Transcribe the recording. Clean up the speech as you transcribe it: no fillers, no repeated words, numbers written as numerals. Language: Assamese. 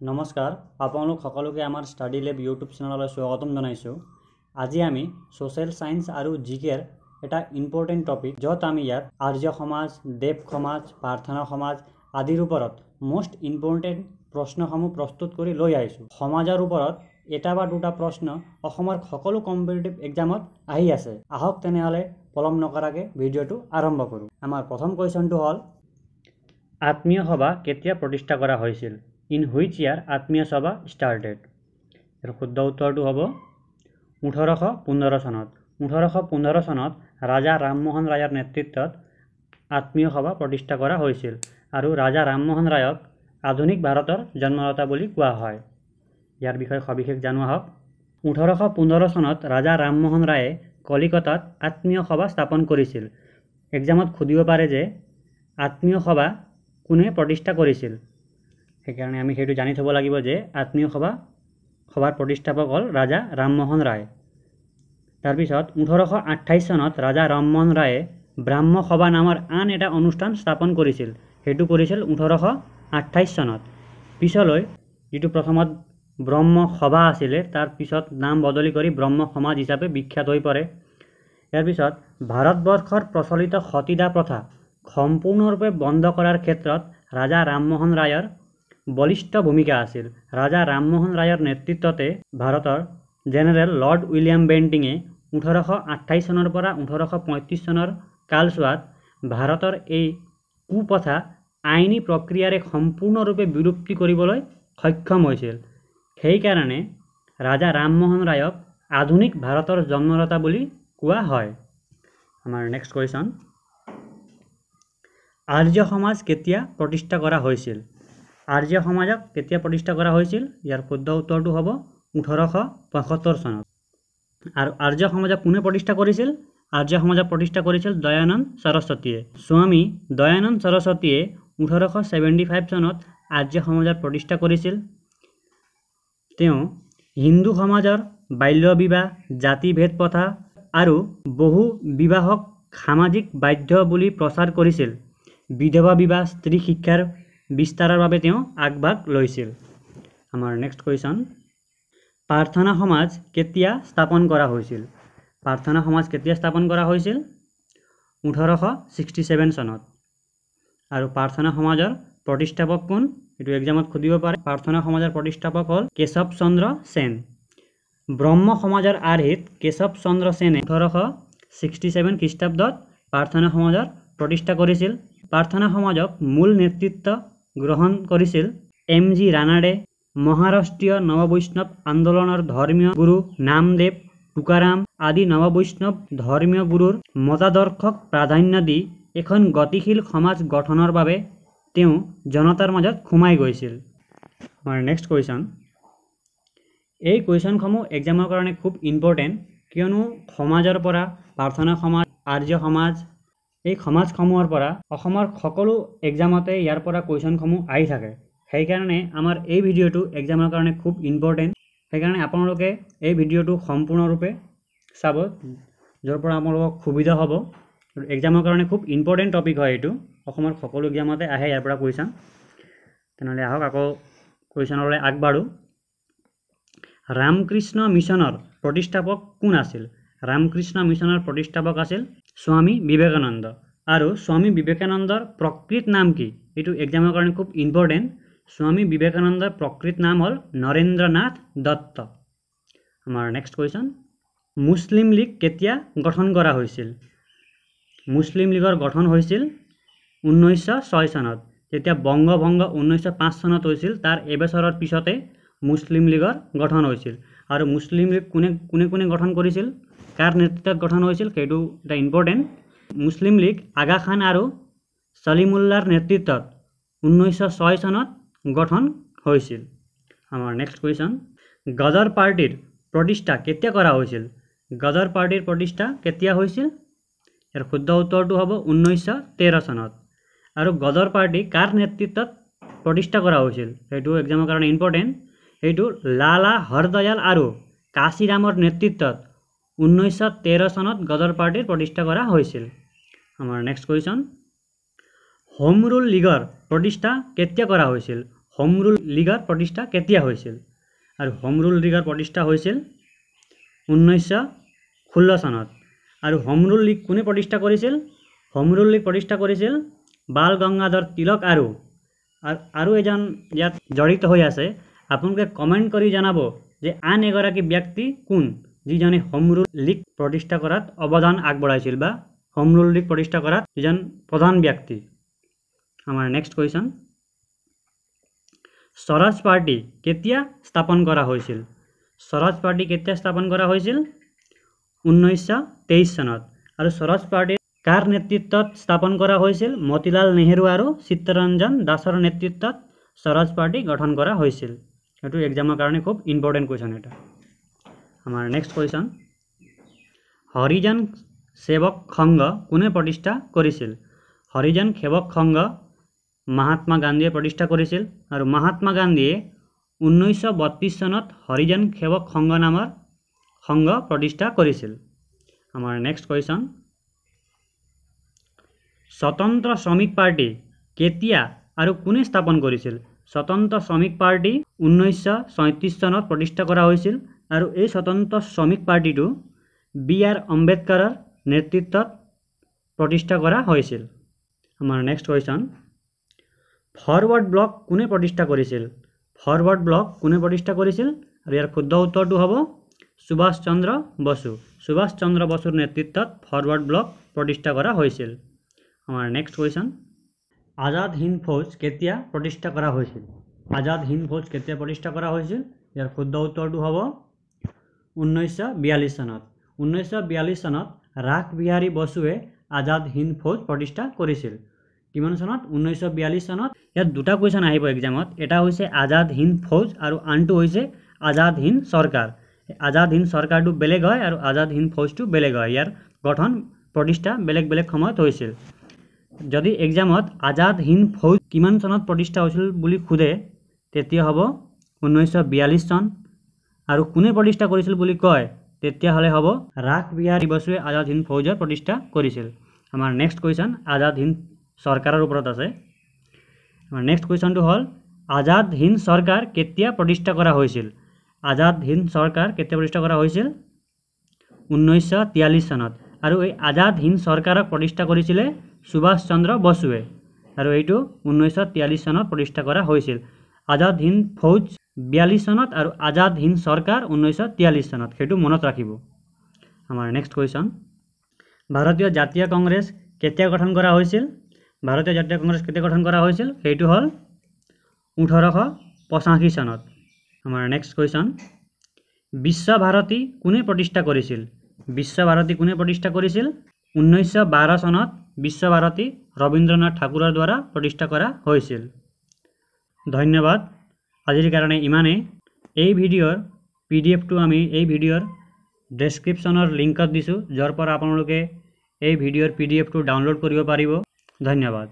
নমস্কাৰ আপোনালোক সকলোকে আমাৰ ষ্টাডি লেব ইউটিউব চেনেললৈ স্বাগতম জনাইছোঁ। আজি আমি সোশ্যাল সায়েন্স আৰু জিকেৰ এটা ইম্পৰ্টেণ্ট টপিক য'ত আমি ইয়াত আৰ্য সমাজ, দেৱ সমাজ, প্ৰাৰ্থনা সমাজ আদিৰ ওপৰত মোষ্ট ইম্পৰ্টেণ্ট প্ৰশ্নসমূহ প্ৰস্তুত কৰি লৈ আহিছোঁ। সমাজৰ ওপৰত এটা বা দুটা প্ৰশ্ন অসমৰ সকলো কম্পিটিটিভ এক্সামত আহি আছে। আহক তেনেহ'লে পলম নকৰাকৈ ভিডিঅ'টো আৰম্ভ কৰোঁ। আমাৰ প্ৰথম কুৱেশ্যনটো হ'ল আত্মীয় সভা কেতিয়া প্ৰতিষ্ঠা কৰা হৈছিল? ইন হুইচ ইয়াৰ আত্মীয় সভা ষ্টাৰ্টেড? ইয়াৰ শুদ্ধ উত্তৰটো হ'ব 1815 চনত। 1815 চনত ৰাজা ৰামমোহন ৰায়ৰ নেতৃত্বত আত্মীয় সভা প্ৰতিষ্ঠা কৰা হৈছিল আৰু ৰাজা ৰামমোহন ৰায়ক আধুনিক ভাৰতৰ জন্মদাতা বুলি কোৱা হয়। ইয়াৰ বিষয়ে সবিশেষ জানো আহক। 1815 চনত ৰাজা ৰামমোহন ৰায়ে কলিকতাত আত্মীয় সভা স্থাপন কৰিছিল। এক্সামত সুধিব পাৰে যে আত্মীয় সভা কোনে প্ৰতিষ্ঠা কৰিছিল, সেইকাৰণে আমি সেইটো জানি থ'ব লাগিব যে আত্মীয় সভাৰ প্ৰতিষ্ঠাপক হ'ল ৰাজা ৰামমোহন ৰায়। তাৰপিছত 1828 চনত ৰাজা ৰামমোহন ৰায়ে ব্ৰাহ্ম সভা নামৰ আন এটা অনুষ্ঠান স্থাপন কৰিছিল। সেইটো কৰিছিল 1828 চনত। পিছলৈ যিটো প্ৰথমত ব্ৰহ্ম সভা আছিলে তাৰ পিছত নাম বদলি কৰি ব্ৰহ্ম সমাজ হিচাপে বিখ্যাত হৈ পৰে। ইয়াৰ পিছত ভাৰতবৰ্ষৰ প্ৰচলিত সতীদাহ প্ৰথা সম্পূৰ্ণৰূপে বন্ধ কৰাৰ ক্ষেত্ৰত ৰাজা ৰামমোহন ৰায়ৰ বলিষ্ঠ ভূমিকা আছিল। ৰাজা ৰামমোহন ৰায়ৰ নেতৃত্বতে ভাৰতৰ জেনেৰেল লৰ্ড উইলিয়াম বেণ্টিঙে 1828 চনৰ পৰা 1835 চনৰ কালছোৱাত ভাৰতৰ এই কুপ্ৰথা আইনী প্ৰক্ৰিয়াৰে সম্পূৰ্ণৰূপে বিলুপ্তি কৰিবলৈ সক্ষম হৈছিল। সেইকাৰণে ৰাজা ৰামমোহন ৰায়ক আধুনিক ভাৰতৰ জন্মদাতা বুলি কোৱা হয়। আমাৰ নেক্সট কুৱেশ্যন, আৰ্য সমাজ কেতিয়া প্ৰতিষ্ঠা কৰা হৈছিল? আৰ্য সমাজক কেতিয়া প্ৰতিষ্ঠা কৰা হৈছিল? ইয়াৰ শুদ্ধ উত্তৰটো হ'ব 1875 চনত। আৰু আৰ্য সমাজক কোনে প্ৰতিষ্ঠা কৰিছিল? আৰ্য সমাজক প্ৰতিষ্ঠা কৰিছিল দয়ানন্দ সৰস্বতীয়ে। স্বামী দয়ানন্দ সৰস্বতীয়ে 1875 চনত আৰ্য সমাজৰ প্ৰতিষ্ঠা কৰিছিল। তেওঁ হিন্দু সমাজৰ বাল্য বিবাহ, জাতি ভেদ প্ৰথা আৰু বহু বিবাহক সামাজিক বাধ্য বুলি প্ৰচাৰ কৰিছিল। বিধৱা বিবাহ, স্ত্ৰী শিক্ষাৰ বিস্তাৰৰ বাবে তেওঁ আগভাগ লৈছিল। আমাৰ নেক্সট কুৱেশ্যন, প্ৰাৰ্থনা সমাজ কেতিয়া স্থাপন কৰা হৈছিল? প্ৰাৰ্থনা সমাজ কেতিয়া স্থাপন কৰা হৈছিল? 1867 চনত। আৰু প্ৰাৰ্থনা সমাজৰ প্ৰতিষ্ঠাপক কোন? এইটো এক্সামত সুধিব পাৰে। প্ৰাৰ্থনা সমাজৰ প্ৰতিষ্ঠাপক হ'ল কেশৱ চন্দ্ৰ সেন। ব্ৰহ্ম সমাজৰ আৰ্হিত কেশৱ চন্দ্ৰ সেনে 1867 খ্ৰীষ্টাব্দত প্ৰাৰ্থনা সমাজৰ প্ৰতিষ্ঠা কৰিছিল। প্ৰাৰ্থনা সমাজক মূল নেতৃত্ব গ্ৰহণ কৰিছিল M.G. ৰানাডে। মহাৰাষ্ট্ৰীয় নৱবৈষ্ণৱ আন্দোলনৰ ধৰ্মীয় গুৰু নামদেৱ, টুকাৰাম আদি নৱবৈষ্ণৱ ধৰ্মীয় গুৰুৰ মতাদৰ্শক প্ৰাধান্য দি এখন গতিশীল সমাজ গঠনৰ বাবে তেওঁ জনতাৰ মাজত সোমাই গৈছিল। আমাৰ নেক্সট কুৱেশ্যন, এই কুৱেশ্যনসমূহ এক্সামৰ কাৰণে খুব ইম্পৰ্টেণ্ট, কিয়নো সমাজৰ পৰা প্ৰাৰ্থনা সমাজ, আৰ্য সমাজ, এই সমাজসমূহৰ পৰা অসমৰ সকলো এক্সামতে ইয়াৰ পৰা কুৱেশ্যনসমূহ আহি থাকে। সেইকাৰণে আমাৰ এই ভিডিঅ'টো এক্সামৰ কাৰণে খুব ইম্পৰ্টেণ্ট। সেইকাৰণে আপোনালোকে এই ভিডিঅ'টো সম্পূৰ্ণৰূপে চাব, য'ৰ পৰা আপোনালোকক সুবিধা হ'ব। এক্সামৰ কাৰণে খুব ইম্পৰ্টেণ্ট টপিক হয় এইটো। অসমৰ সকলো এক্সামতে আহে ইয়াৰ পৰা কুৱেশ্যন। তেনেহ'লে আহক আকৌ কুৱেশ্যনলৈ আগবাঢ়োঁ। ৰামকৃষ্ণ মিছনৰ প্ৰতিষ্ঠাপক কোন আছিল? ৰামকৃষ্ণ মিছনৰ প্ৰতিষ্ঠাপক আছিল স্বামী বিবেকানন্দ। আৰু স্বামী বিবেকানন্দৰ প্ৰকৃত নাম কি? এইটো এক্সামৰ কাৰণে খুব ইম্পৰ্টেণ্ট। স্বামী বিবেকানন্দৰ প্ৰকৃত নাম হ'ল নৰেন্দ্ৰ নাথ দত্ত। আমাৰ নেক্সট কুৱেশ্যন, মুছলিম লীগ কেতিয়া গঠন কৰা হৈছিল? মুছলিম লীগৰ গঠন হৈছিল 1906 চনত। যেতিয়া বংগভংগ 1905 চনত হৈছিল, তাৰ এবছৰৰ পিছতে মুছলিম লীগৰ গঠন হৈছিল। আৰু মুছলিম লীগ কোনে কোনে গঠন কৰিছিল, কাৰ নেতৃত্বত গঠন হৈছিল, সেইটো এটা ইম্পৰ্টেণ্ট। মুছলিম লীগ আগা খান আৰু সলিমুল্লাৰ নেতৃত্বত 1906 চনত গঠন হৈছিল। আমাৰ নেক্সট কুৱেশ্যন, গদৰ পাৰ্টিৰ প্ৰতিষ্ঠা কেতিয়া কৰা হৈছিল? গদৰ পাৰ্টিৰ প্ৰতিষ্ঠা কেতিয়া হৈছিল? ইয়াৰ শুদ্ধ উত্তৰটো হ'ব 1913 চনত। আৰু গদৰ পাৰ্টি কাৰ নেতৃত্বত প্ৰতিষ্ঠা কৰা হৈছিল? সেইটো এক্সামৰ কাৰণে ইম্পৰ্টেণ্ট। সেইটো লালা হৰদয়াল আৰু কাশীৰামৰ নেতৃত্বত 1913 চনত গদৰ পাৰ্টিৰ প্ৰতিষ্ঠা কৰা হৈছিল। আমাৰ নেক্সট কুৱেশ্যন, হোম ৰুল লীগৰ প্ৰতিষ্ঠা কেতিয়া কৰা হৈছিল? হোম ৰুল লীগৰ প্ৰতিষ্ঠা কেতিয়া হৈছিল আৰু হোম ৰুল লীগৰ প্ৰতিষ্ঠা হৈছিল 1916 চনত আৰু হোম ৰুল লীগ কোনে প্ৰতিষ্ঠা কৰিছিল হোম ৰুল লীগ প্ৰতিষ্ঠা কৰিছিল বাল গংগাধৰ তিলক আৰু এজন ইয়াত জড়িত হৈ আছে আপোনালোকে কমেন্ট কৰি জনাব যে আন এগৰাকী ব্যক্তি কোন যিজনে হোম ৰুল লীগ প্ৰতিষ্ঠা কৰাত অৱদান আগবঢ়াইছিল বা হোম ৰুল লীগ প্ৰতিষ্ঠা কৰাত যিজন প্ৰধান ব্যক্তি আমাৰ নেক্সট কোৱেশ্চন স্বৰাজ পাৰ্টি কেতিয়া স্থাপন কৰা হৈছিল স্বৰাজ পাৰ্টি কেতিয়া স্থাপন কৰা হৈছিল 1923 চনত আৰু স্বৰাজ পাৰ্টি কাৰ নেতৃত্বত স্থাপন কৰা হৈছিল মতিলাল নেহেৰু আৰু চিত্তৰঞ্জন দাসৰ নেতৃত্বত স্বৰাজ পাৰ্টি গঠন কৰা হৈছিল এটো এক্সামৰ কাৰণে খুব ইম্পৰ্টেন্ট কোৱেশ্চন এটা আমাৰ নেক্সট কোৱেশ্চন হৰিজন সেৱক সংঘ কোনে প্ৰতিষ্ঠা কৰিছিল হৰিজন সেৱক সংঘ মহাত্মা গান্ধীয়ে প্ৰতিষ্ঠা কৰিছিল আৰু মহাত্মা গান্ধীয়ে 1932 চনত হৰিজন সেৱক সংঘ নামৰ সংঘ প্ৰতিষ্ঠা কৰিছিল আমাৰ নেক্সট কোৱেশ্চন স্বতন্ত্ৰ শ্ৰমিক পাৰ্টি কেতিয়া আৰু কোনে স্থাপন কৰিছিল স্বতন্ত্ৰ শ্ৰমিক পাৰ্টি 1937 চনত প্ৰতিষ্ঠা কৰা হৈছিল আৰু এই স্বতন্ত্ৰ শ্ৰমিক পাৰ্টিটো বি.আৰ. আম্বেদকাৰৰ নেতৃত্বত প্ৰতিষ্ঠা কৰা হৈছিল আমাৰ নেক্সট কোৱেশ্চন ফৰৱাৰ্ড ব্লক কোনে প্ৰতিষ্ঠা কৰিছিল ফৰৱাৰ্ড ব্লক কোনে প্ৰতিষ্ঠা কৰিছিল আৰু ইয়াৰ শুদ্ধ উত্তৰটো হ'ব সুভাষ চন্দ্ৰ বসুৰ নেতৃত্বত ফৰৱাৰ্ড ব্লক প্ৰতিষ্ঠা কৰা হৈছিল আমাৰ নেক্সট কোৱেশ্চন আজাদ হিন্দ ফৌজ কেতিয়া প্ৰতিষ্ঠা কৰা হৈছিল আজাদ হিন্দ ফৌজ কেতিয়া প্ৰতিষ্ঠা কৰা হৈছিল ইয়াৰ শুদ্ধ উত্তৰটো হ'ব 1942 চনত 1942 চনত ৰাস বিহাৰী বসুৱে আজাদ হিন্দ ফৌজ প্ৰতিষ্ঠা কৰিছিল কিমান চনত 1942 চনত ইয়াত দুটা কোৱেশ্চন আহিব এক্সামত এটা হৈছে আজাদ হিন্দ ফৌজ আৰু আনটো হৈছে আজাদ হিন্দ সৰকাৰ আজাদ হিন্দ সৰকাৰটো বেলেগ হয় আৰু আজাদ হিন্দ ফৌজটো বেলেগ হয় ইয়াৰ গঠন প্ৰতিষ্ঠা বেলেগ বেলেগ সময়ত হৈছিল যদি এক্সামত আজাদ হিন্দ ফৌজ কিমান চনত প্ৰতিষ্ঠা হৈছিল বুলি খুদে তেতিয়া হ'ব 1942 চন আৰু কোনে প্ৰতিষ্ঠা কৰিছিল বুলি কয় তেতিয়া হলে হ'ব ৰাস বিহাৰী বসুৱে আজাদ হিন্দ ফৌজৰ প্ৰতিষ্ঠা কৰিছিল আমাৰ নেক্সট কোৱেশ্চন আজাদ হিন্দ সৰকাৰৰ ওপৰত আছে আমাৰ নেক্সট কোৱেশ্চনটো হ'ল আজাদ হিন্দ সৰকাৰ কেতিয়া প্ৰতিষ্ঠা কৰা হৈছিল আজাদ হিন্দ সৰকাৰ কেতিয়া প্ৰতিষ্ঠা কৰা হৈছিল 1943 চনত আৰু এই আজাদ হিন্দ সৰকাৰক প্ৰতিষ্ঠা কৰিছিলে সুভাষ চন্দ্ৰ বসুৱে আৰু এইটো 1943 চনত প্ৰতিষ্ঠা কৰা হৈছিল আজাদ হিন্দ ফৌজ 42 চনত আৰু আজাদ হিন্দ সৰকাৰ 1943 চনত হেতু মনত ৰাখিব আমাৰ নেক্সট কোৱেশ্চন ভাৰতীয় জাতীয় কংগ্ৰেছ কেতিয়া গঠন কৰা হৈছিল ভাৰতীয় জাতীয় কংগ্ৰেছ কেতিয়া গঠন কৰা হৈছিল হেতু হল 1885 চনত আমাৰ নেক্সট কোৱেশ্চন বিশ্বভাৰতী কোনে প্ৰতিষ্ঠা কৰিছিল বিশ্বভাৰতী কোনে প্ৰতিষ্ঠা কৰিছিল 1912 চনত বিশ্বভাৰতী ৰবীন্দ্ৰনাথ ঠাকুৰৰ দ্বাৰা প্ৰতিষ্ঠা কৰা হৈছিল ধন্যবাদ আজিৰ কাৰণে ইমানে এই ভিডিঅ'ৰ পিডিএফটো আমি এই ভিডিঅ'ৰ ডেসক্ৰিপচনৰ লিংকত দিছো যাৰ পৰা আপোনালোকে এই ভিডিঅ'ৰ পিডিএফটো ডাউনলোড কৰিব পাৰিব ধন্যবাদ